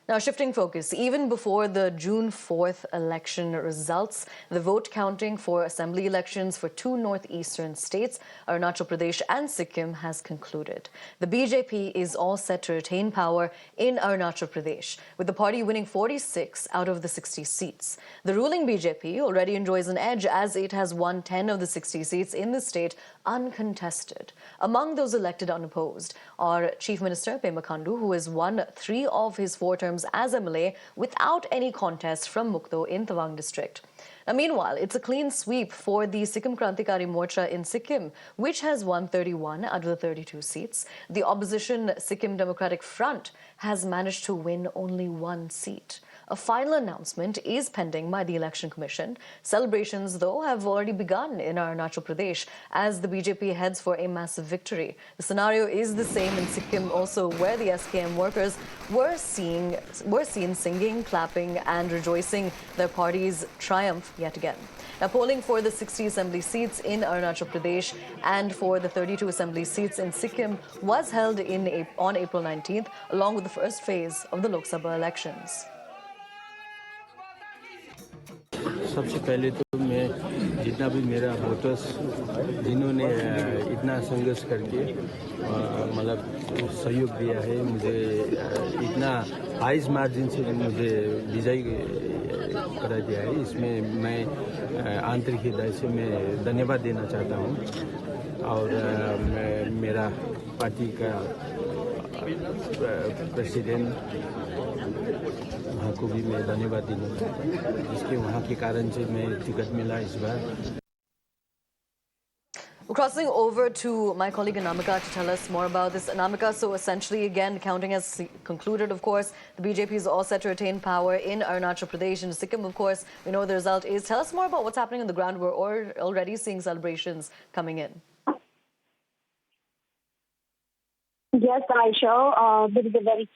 Now, shifting focus, even before the June 4th election results, the vote counting for assembly elections for two northeastern states, Arunachal Pradesh and Sikkim, has concluded. The BJP is all set to retain power in Arunachal Pradesh, with the party winning 46 out of the 60 seats. The ruling BJP already enjoys an edge as it has won 10 of the 60 seats in the state uncontested. Among those elected unopposed are Chief Minister Pema Khandu, who has won 3 of his 4 terms as MLA without any contest from Mukdo in Tawang district. Now, meanwhile, it's a clean sweep for the Sikkim Krantikari Morcha in Sikkim, which has won 31 out of the 32 seats. The opposition Sikkim Democratic Front has managed to win only 1 seat. A final announcement is pending by the Election Commission. Celebrations, though, have already begun in Arunachal Pradesh as the BJP heads for a massive victory. The scenario is the same in Sikkim also, where the SKM workers were seen singing, clapping and rejoicing their party's triumph yet again. Now, polling for the 60 assembly seats in Arunachal Pradesh and for the 32 assembly seats in Sikkim was held on April 19th, along with the first phase of the Lok Sabha elections. सबसे पहले तो मैं जितना भी मेरा voters जिन्होंने इतना संघर्ष करके मतलब सहयोग दिया है, मुझे इतना हाईएस्ट मार्जिन से मुझे विजयी करा दिया है, इसमें मैं आंतरिक हृदय से मैं धन्यवाद देना चाहता हूँ। और मेरा पार्टी का प्रेसिडेंट वहाँ को भी मैं धन्यवाद देना चाहता हूँ, जिसके वहाँ के कारण से मैं टिकट मिला इस बार। Crossing over to my colleague Anamika to tell us more about this. Anamika, so essentially, again, counting has concluded, of course. The BJP is all set to retain power in Arunachal Pradesh and Sikkim, of course. We know the result is. Tell us more about what's happening on the ground. We're already seeing celebrations coming in. Yes, Aisha, there is a very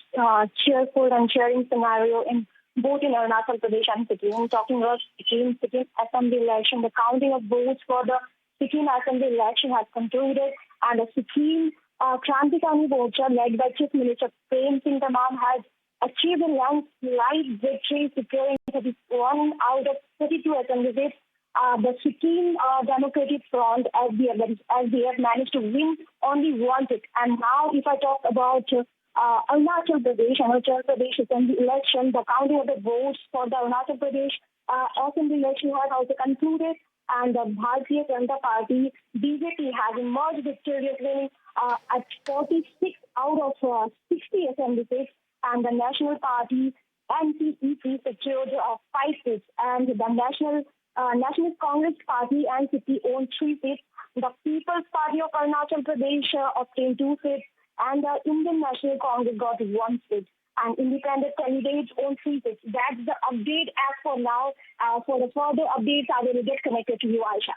cheerful and cheering scenario in both in Arunachal Pradesh and Sikkim. Talking about Sikkim Assembly election, the counting of votes for the Sikkim Assembly election has concluded, and the Sikkim Krantikari Morcha, led by Chief Minister Prem Singh Tamam, has achieved a landslide victory, securing 31 out of 32 assembly seats. The Sikkim Democratic Front, as we have managed to win only 1 seat. And now, if I talk about Arunachal Pradesh Assembly election, the counting of the votes for the Arunachal Pradesh Assembly election has also concluded, and the Bharatiya Janata Party (BJP) has emerged victorious, winning at 46 out of 60 assembly seats, and the National Party (NCEP) secured 5 seats, and the National Congress Party (NCP) owned 3 seats. The People's Party of Arunachal Pradesh obtained 2 seats, and the Indian National Congress got 1 seat. And independent candidates own 3 seats. That's the update as for now. For the further updates, I will get connected to you, Aisha.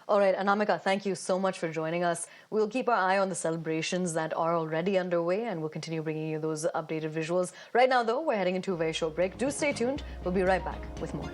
All right, Anamika, thank you so much for joining us. We'll keep our eye on the celebrations that are already underway, and we'll continue bringing you those updated visuals. Right now, though, we're heading into a very short break. Do stay tuned. We'll be right back with more.